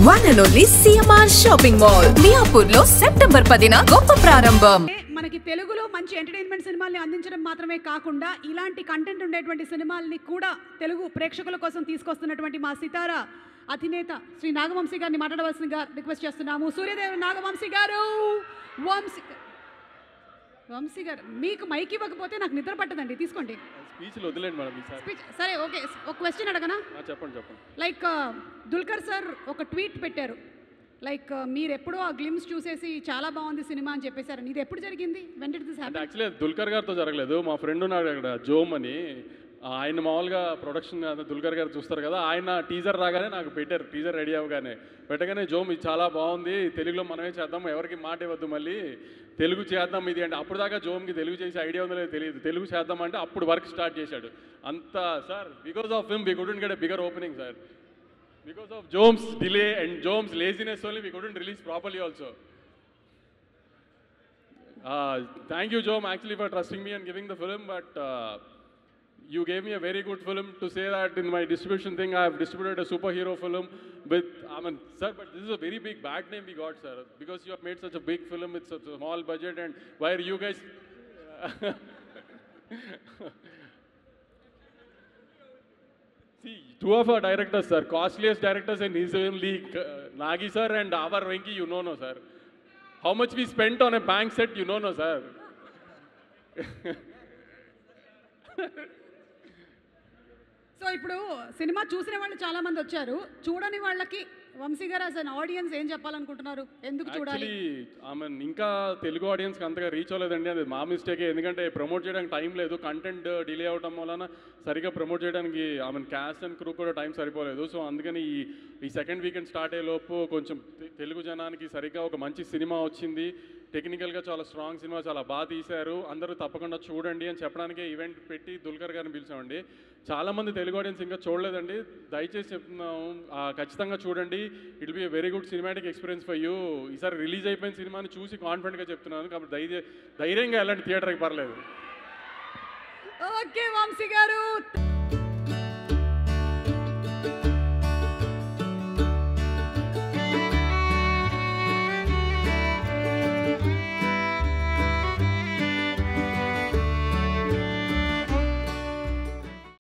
One and only CMR shopping mall Miyapur లో September 10న గొప్ప ప్రారంభం. మనకి తెలుగులో మంచి ఎంటర్టైన్మెంట్ సినిమాల్ని అందించడం మాత్రమే కాకుండా ఇలాంటి కంటెంట్ ఉండేటువంటి సినిమాల్ని కూడా తెలుగు ప్రేక్షకుల కోసం తీసుకొస్తున్నటువంటి మా సితారా అధినేత శ్రీ నాగవంశీ గారిని మాట్లాడవలసిందిగా రిక్వెస్ట్ చేస్తున్నాము. సూర్యదేవ్ నాగవంశీ గారు, వంశీ గారు, మీకు మైక్ ఇవ్వకపోతే నాకు నిద్ర పట్టదండి, తీసుకోండి. స్పీచ్ సరే, ఓకే. ఒక క్వశ్చన్ అడగనా? చెప్పండి. లైక్ దుల్కర్ సార్ ఒక ట్వీట్ పెట్టారు, లైక్ మీరు ఎప్పుడో ఆ గ్లిమ్స్ చూసేసి చాలా బాగుంది సినిమా అని చెప్పేశారు. ఇది ఎప్పుడు జరిగింది? When did this happen? Actually Dulquer గారితో జరగలేదు. మా ఫ్రెండ్ ఉన్నాడు అక్కడ, జోమ్ అని. ఆయన మామూలుగా ప్రొడక్షన్ దుల్కర్ గారు చూస్తారు కదా, ఆయన టీజర్ రాగానే నాకు పెట్టారు. టీజర్ రెడీ అవ్వగానే పెట్టగానే, జోమ్ ఇది చాలా బాగుంది, తెలుగులో మనమే చేద్దాం, ఎవరికి మాట ఇవ్వద్దు, మళ్ళీ తెలుగు చేద్దాం ఇది అంటే. అప్పుడు దాకా జోమ్కి తెలుగు చేసే ఐడియా ఉందో లేదో తెలియదు. తెలుగు చేద్దాం అంటే అప్పుడు వర్క్ స్టార్ట్ చేశాడు. అంతా sir, because of him we couldn't get a bigger opening sir. Because of Jome's delay and Jome's laziness only, we couldn't release properly also. Thank you, Jome, actually for trusting me and giving the film, but you gave me a very good film to say that in my distribution thing, I have distributed a superhero film with, sir, but this is a very big bad name we got, sir, because you have made such a big film with such a small budget, and why are you guys... See, two of our directors, sir, costliest directors in his own league, Nagi sir and our Venki, you know, no, sir. How much we spent on a bank set, you know, no, sir. So ఇప్పుడు cinema చూసిన వాళ్ళు చాలా మంది వచ్చారు, చూడని వాళ్ళకి వంశీ గారు as an audience ఏం చెప్పాలనుకుంటున్నారు? ఎందుకు చూడాలి? ఇంకా తెలుగు ఆడియన్స్కి అంతగా రీచ్ అవ్వలేదండి, అది మా మిస్టేకే. ఎందుకంటే ప్రమోట్ చేయడానికి టైం లేదు, కంటెంట్ డిలే అవడం వలన సరిగా ప్రమోట్ చేయడానికి క్యాస్ట్ అండ్ క్రూ కూడా టైం సరిపోలేదు. సో అందుకని ఈ సెకండ్ వీకెండ్ స్టార్ట్ అయ్యే లోపు కొంచెం తెలుగు జనానికి సరిగ్గా ఒక మంచి సినిమా వచ్చింది, టెక్నికల్గా చాలా స్ట్రాంగ్ సినిమా, చాలా బాగా తీశారు, అందరూ తప్పకుండా చూడండి అని చెప్పడానికే ఈవెంట్ పెట్టి దుల్కర్ గారిని పిలిచామండి. చాలామంది తెలుగు ఆడియన్స్ ఇంకా చూడలేదండి, దయచేసి చెప్తున్నాము, ఖచ్చితంగా చూడండి. It will be a very good cinematic experience for you. ఈసారి రిలీజ్ అయిపోయిన సినిమాని చూసి కాన్ఫిడెంట్గా చెప్తున్నాను, కాబట్టి ధైర్యంగా ఎలాంటి థియేటర్కి పర్లేదు. ఓకే వంశీ గారు.